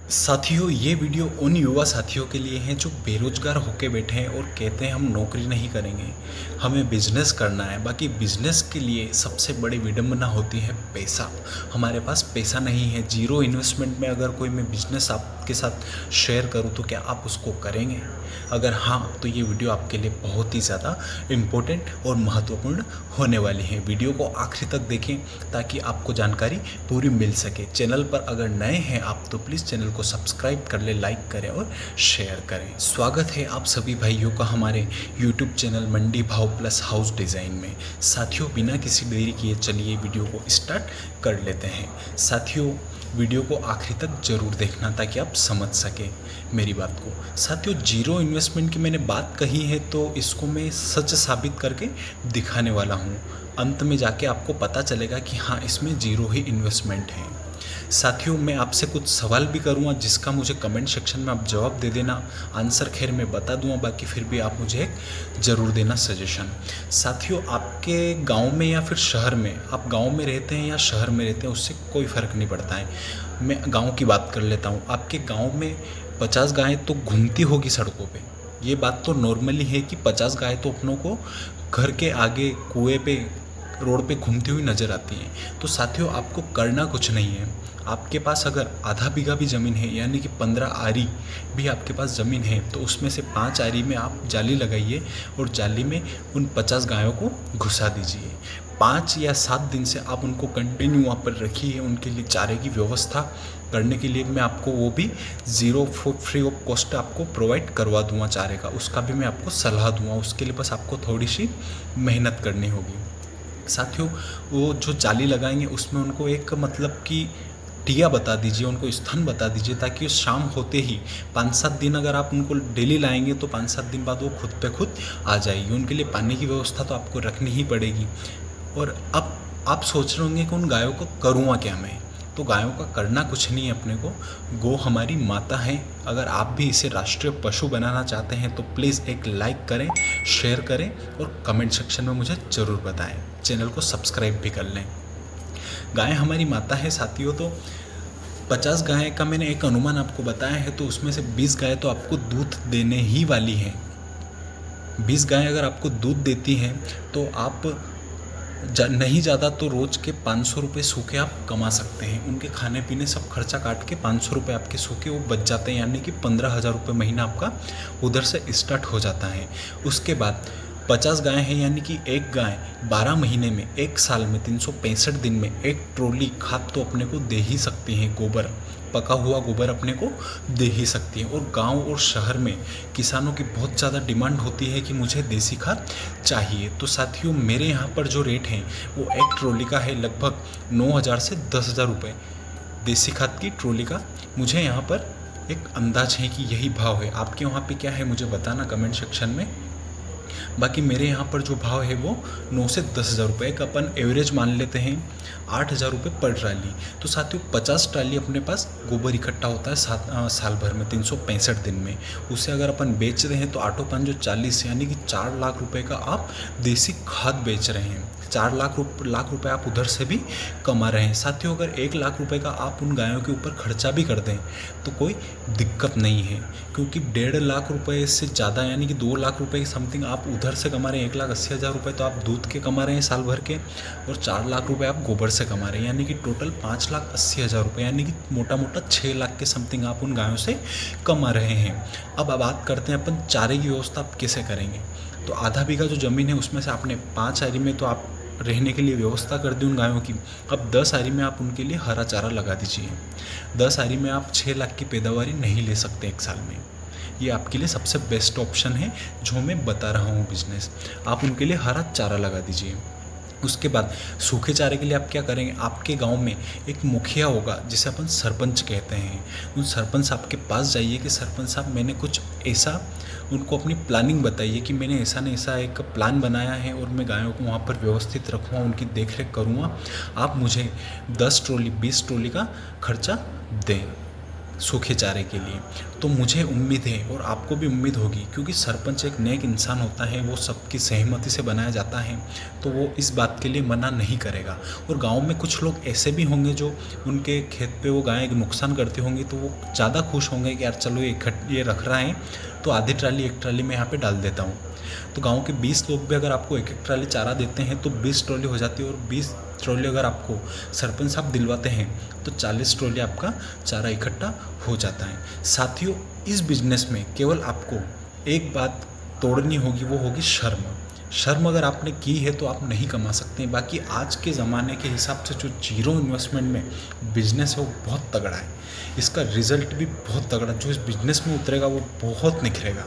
साथियों, ये वीडियो उन युवा साथियों के लिए है जो बेरोजगार होके बैठे हैं और कहते हैं हम नौकरी नहीं करेंगे, हमें बिजनेस करना है। बाकी बिजनेस के लिए सबसे बड़ी विडंबना होती है पैसा। हमारे पास पैसा नहीं है। जीरो इन्वेस्टमेंट में अगर कोई मैं बिजनेस आपके साथ शेयर करूं तो क्या आप उसको करेंगे? अगर हाँ, तो ये वीडियो आपके लिए बहुत ही ज़्यादा इम्पोर्टेंट और महत्वपूर्ण होने वाली है। वीडियो को आखिर तक देखें ताकि आपको जानकारी पूरी मिल सके। चैनल पर अगर नए हैं आप तो प्लीज़ चैनल को सब्सक्राइब कर ले, लाइक करें और शेयर करें। स्वागत है आप सभी भाइयों का हमारे यूट्यूब चैनल मंडी भाव प्लस हाउस डिज़ाइन में। साथियों, बिना किसी देरी किए चलिए वीडियो को स्टार्ट कर लेते हैं। साथियों, वीडियो को आखिर तक ज़रूर देखना ताकि आप समझ सकें मेरी बात को। साथियों, जीरो इन्वेस्टमेंट की मैंने बात कही है तो इसको मैं सच साबित करके दिखाने वाला हूँ। अंत में जाके आपको पता चलेगा कि हाँ, इसमें जीरो ही इन्वेस्टमेंट है। साथियों, मैं आपसे कुछ सवाल भी करूँगा जिसका मुझे कमेंट सेक्शन में आप जवाब दे देना। आंसर खैर मैं बता दूँगा, बाकी फिर भी आप मुझे एक ज़रूर देना सजेशन। साथियों, आपके गांव में या फिर शहर में, आप गांव में रहते हैं या शहर में रहते हैं उससे कोई फ़र्क नहीं पड़ता है। मैं गांव की बात कर लेता हूँ। आपके गांव में 50 गायें तो घूमती होगी सड़कों पे। ये बात तो नॉर्मली है कि 50 गायें तो अपनों को घर के आगे कुएं पे, रोड पे घूमती हुई नज़र आती हैं। तो साथियों, आपको करना कुछ नहीं है। आपके पास अगर आधा बीघा भी ज़मीन है, यानी कि 15 आरी भी आपके पास ज़मीन है, तो उसमें से 5 आरी में आप जाली लगाइए और जाली में उन 50 गायों को घुसा दीजिए। 5 या 7 दिन से आप उनको कंटिन्यू वहाँ पर रखिए। उनके लिए चारे की व्यवस्था करने के लिए मैं आपको वो भी ज़ीरो फ्री ऑफ कॉस्ट आपको प्रोवाइड करवा दूँगा चारे का। उसका भी मैं आपको सलाह दूँगा। उसके लिए बस आपको थोड़ी सी मेहनत करनी होगी। साथियों, वो जो जाली लगाएंगे उसमें उनको एक मतलब कि टिया बता दीजिए, उनको स्थान बता दीजिए, ताकि वो शाम होते ही 5-7 दिन अगर आप उनको डेली लाएंगे तो 5-7 दिन बाद वो खुद पे खुद आ जाएगी। उनके लिए पानी की व्यवस्था तो आपको रखनी ही पड़ेगी। और अब आप सोच रहे होंगे कि उन गायों को करूँगा क्या मैं? तो गायों का करना कुछ नहीं है अपने को। गौ हमारी माता है। अगर आप भी इसे राष्ट्रीय पशु बनाना चाहते हैं तो प्लीज़ एक लाइक करें, शेयर करें और कमेंट सेक्शन में मुझे ज़रूर बताएं। चैनल को सब्सक्राइब भी कर लें। गाय हमारी माता है साथियों। तो 50 गाय का मैंने एक अनुमान आपको बताया है, तो उसमें से 20 गाय तो आपको दूध देने ही वाली हैं। 20 गाय अगर आपको दूध देती हैं तो आप नहीं ज़्यादा तो रोज़ के 500 रुपये सूखे आप कमा सकते हैं। उनके खाने पीने सब खर्चा काट के 500 रुपये आपके सूखे वो बच जाते हैं, यानी कि 15,000 रुपये महीना आपका उधर से स्टार्ट हो जाता है। उसके बाद 50 गाय हैं, यानी कि एक गाय 12 महीने में, एक साल में 365 दिन में एक ट्रॉली खाद तो अपने को दे ही सकती हैं। गोबर, पका हुआ गोबर अपने को दे ही सकती है। और गांव और शहर में किसानों की बहुत ज़्यादा डिमांड होती है कि मुझे देसी खाद चाहिए। तो साथियों, मेरे यहाँ पर जो रेट हैं वो एक ट्रॉली का है लगभग 9,000 से 10,000 रुपये देसी खाद की ट्रॉली का। मुझे यहाँ पर एक अंदाज है कि यही भाव है। आपके वहाँ पे क्या है मुझे बताना कमेंट सेक्शन में। बाकी मेरे यहाँ पर जो भाव है वो 9 से 10,000 रुपये का अपन एवरेज मान लेते हैं, 8,000 रुपये पर ट्राली। तो साथियों, 50 ट्राली अपने पास गोबर इकट्ठा होता है साल भर में 365 दिन में। उसे अगर अपन बेच रहे हैं तो 8 जो 40, यानी कि 4 लाख रुपये का आप देसी खाद बेच रहे हैं। 4 लाख रुपए आप उधर से भी कमा रहे हैं। साथियों, अगर 1 लाख रुपए का आप उन गायों के ऊपर खर्चा भी कर दें तो कोई दिक्कत नहीं है, क्योंकि 1.5 लाख रुपए से ज़्यादा, यानी कि 2 लाख रुपए की समथिंग आप उधर से कमा रहे हैं। 1,80,000 रुपये तो आप दूध के कमा रहे हैं साल भर के, और 4 लाख रुपये आप गोबर से कमा रहे हैं, यानी कि टोटल 5,80,000 रुपये, यानी कि मोटा मोटा 6 लाख के समथिंग आप उन गायों से कमा रहे हैं। अब बात करते हैं अपन चारे की व्यवस्था आप कैसे करेंगे। तो आधा बीघा जो ज़मीन है उसमें से आपने 5 आरी में तो आप रहने के लिए व्यवस्था कर दी उन गायों की। अब 10 आरी में आप उनके लिए हरा चारा लगा दीजिए। 10 आरी में आप 6 लाख की पैदावारी नहीं ले सकते एक साल में। ये आपके लिए सबसे बेस्ट ऑप्शन है जो मैं बता रहा हूँ बिजनेस। आप उनके लिए हरा चारा लगा दीजिए। उसके बाद सूखे चारे के लिए आप क्या करेंगे, आपके गांव में एक मुखिया होगा जिसे अपन सरपंच कहते हैं। उन सरपंच साहब के पास जाइए कि सरपंच साहब मैंने कुछ ऐसा, उनको अपनी प्लानिंग बताइए कि मैंने ऐसा नहीं ऐसा एक प्लान बनाया है और मैं गायों को वहाँ पर व्यवस्थित रखूँगा, उनकी देख रेख करूँगा। आप मुझे 10 ट्रॉली 20 ट्रॉली का खर्चा दें। सूखे चारे के लिए। तो मुझे उम्मीद है और आपको भी उम्मीद होगी, क्योंकि सरपंच एक नेक इंसान होता है, वो सबकी सहमति से बनाया जाता है, तो वो इस बात के लिए मना नहीं करेगा। और गांव में कुछ लोग ऐसे भी होंगे जो उनके खेत पे वो गायें नुकसान करती होंगी, तो वो ज़्यादा खुश होंगे कि यार चलो ये रख रहा है तो आधी ट्राली एक ट्राली में यहाँ पे डाल देता हूँ। तो गाँव के 20 लोग भी अगर आपको एक एक ट्राली चारा देते हैं तो 20 ट्रॉली हो जाती है, और 20 ट्रॉली अगर आपको सरपंच साहब दिलवाते हैं तो 40 ट्रॉली आपका चारा इकट्ठा हो जाता है। साथियों, इस बिजनेस में केवल आपको एक बात तोड़नी होगी, वो होगी शर्म। शर्म अगर आपने की है तो आप नहीं कमा सकते। बाकी आज के ज़माने के हिसाब से जो जीरो इन्वेस्टमेंट में बिजनेस है वो बहुत तगड़ा है, इसका रिजल्ट भी बहुत तगड़ा। जो इस बिजनेस में उतरेगा वो बहुत निखरेगा,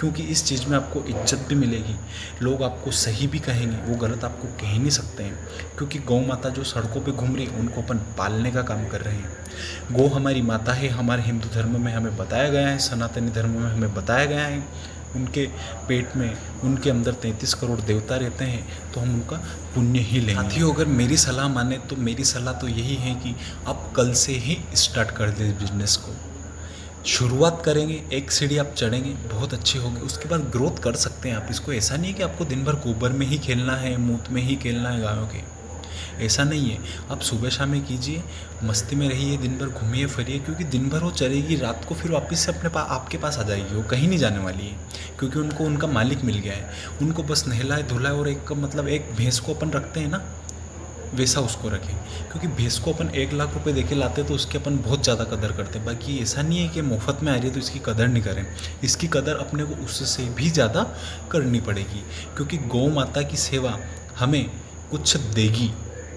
क्योंकि इस चीज़ में आपको इज्जत भी मिलेगी, लोग आपको सही भी कहेंगे, वो गलत आपको कह ही नहीं सकते हैं। क्योंकि गौ माता जो सड़कों पे घूम रही है उनको अपन पालने का काम कर रहे हैं। गौ हमारी माता है, हमारे हिंदू धर्म में हमें बताया गया है, सनातनी धर्म में हमें बताया गया है, उनके पेट में, उनके अंदर 33 करोड़ देवता रहते हैं, तो हम उनका पुण्य ही लेंगे। साथियों, अगर मेरी सलाह माने तो मेरी सलाह तो यही है कि आप कल से ही स्टार्ट कर दें बिजनेस को। शुरुआत करेंगे, एक सीढ़ी आप चढ़ेंगे, बहुत अच्छी होगी, उसके बाद ग्रोथ कर सकते हैं आप। इसको ऐसा नहीं है कि आपको दिन भर गोबर में ही खेलना है, मूत में ही खेलना है गायों के, ऐसा नहीं है। आप सुबह शाम में कीजिए, मस्ती में रहिए, दिन भर घूमिए फिरिए, क्योंकि दिन भर वो चरेगी, रात को फिर वापस से आपके पास आ जाएगी, वो कहीं नहीं जाने वाली है, क्योंकि उनको उनका मालिक मिल गया है। उनको बस नहलाए धुलाए, और एक भैंस को अपन रखते हैं ना, वैसा उसको रखें। क्योंकि भैंस को अपन 1 लाख रुपए देके लाते तो उसकी अपन बहुत ज़्यादा कदर करते हैं। बाकी ऐसा नहीं है कि मुफ्त में आ रही है तो इसकी कदर नहीं करें, इसकी कदर अपने को उससे भी ज़्यादा करनी पड़ेगी, क्योंकि गौ माता की सेवा हमें कुछ देगी,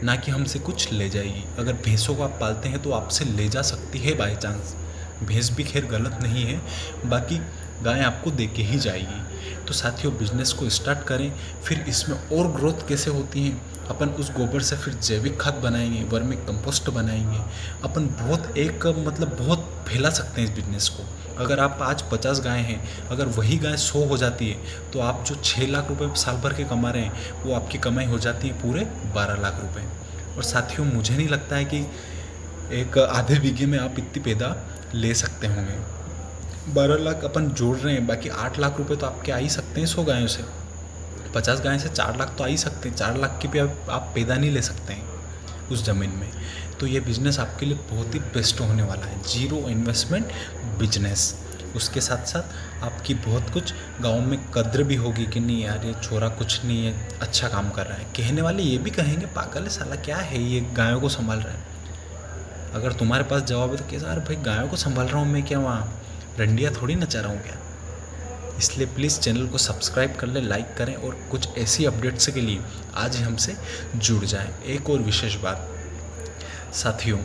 ना कि हमसे कुछ ले जाएगी। अगर भैंसों को आप पालते हैं तो आपसे ले जा सकती है बाय चांस, भैंस भी खैर गलत नहीं है, बाकी गाय आपको दे के ही जाएगी। तो साथियों, बिजनेस को स्टार्ट करें, फिर इसमें और ग्रोथ कैसे होती है, अपन उस गोबर से फिर जैविक खाद बनाएंगे, वर्मी कंपोस्ट बनाएंगे, अपन बहुत फैला सकते हैं इस बिज़नेस को। अगर आप आज 50 गाय हैं, अगर वही गाय 100 हो जाती है तो आप जो 6 लाख रुपए साल भर के कमा रहे हैं, वो आपकी कमाई हो जाती है पूरे 12 लाख रुपए। और साथियों, मुझे नहीं लगता है कि एक आधे बीघे में आप इतनी पैदा ले सकते होंगे। 12 लाख अपन जोड़ रहे हैं, बाकी 8 लाख रुपए तो आपके आ ही सकते हैं 100 गायों से। 50 गाय से 4 लाख तो आ ही सकते हैं, 4 लाख की भी आप पैदा नहीं ले सकते हैं उस ज़मीन में। तो ये बिज़नेस आपके लिए बहुत ही बेस्ट होने वाला है, जीरो इन्वेस्टमेंट बिजनेस। उसके साथ साथ आपकी बहुत कुछ गाँव में कद्र भी होगी कि नहीं यार, ये छोरा कुछ नहीं है, अच्छा काम कर रहा है। कहने वाले ये भी कहेंगे, पागल है साला, क्या है ये, गायों को संभाल रहा है। अगर तुम्हारे पास जवाब है तो कैसा, अरे भाई गायों को संभाल रहा हूँ मैं, क्या वहाँ रंडिया थोड़ी नचा रहा हूँ क्या। इसलिए प्लीज़ चैनल को सब्सक्राइब कर लें, लाइक करें, और कुछ ऐसी अपडेट्स के लिए आज ही हमसे जुड़ जाएं। एक और विशेष बात साथियों,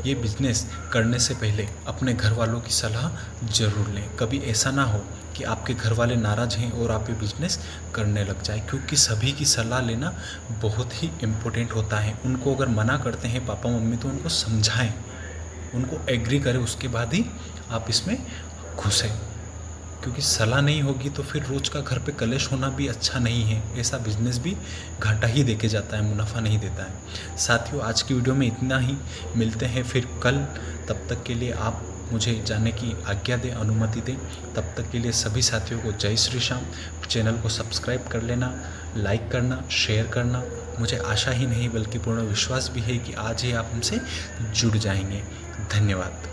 ये बिज़नेस करने से पहले अपने घर वालों की सलाह ज़रूर लें। कभी ऐसा ना हो कि आपके घर वाले नाराज़ हैं और आप ये बिज़नेस करने लग जाए, क्योंकि सभी की सलाह लेना बहुत ही इम्पोर्टेंट होता है। उनको अगर मना करते हैं पापा मम्मी तो उनको समझाएं, उनको एग्री करें, उसके बाद ही आप इसमें घुसें। क्योंकि सलाह नहीं होगी तो फिर रोज़ का घर पे कलेश होना भी अच्छा नहीं है। ऐसा बिजनेस भी घाटा ही देके जाता है, मुनाफा नहीं देता है। साथियों, आज की वीडियो में इतना ही, मिलते हैं फिर कल। तब तक के लिए आप मुझे जाने की आज्ञा दें, अनुमति दें। तब तक के लिए सभी साथियों को जय श्री श्याम। चैनल को सब्सक्राइब कर लेना, लाइक करना, शेयर करना। मुझे आशा ही नहीं बल्कि पूर्ण विश्वास भी है कि आज ही आप हमसे जुड़ जाएंगे। धन्यवाद।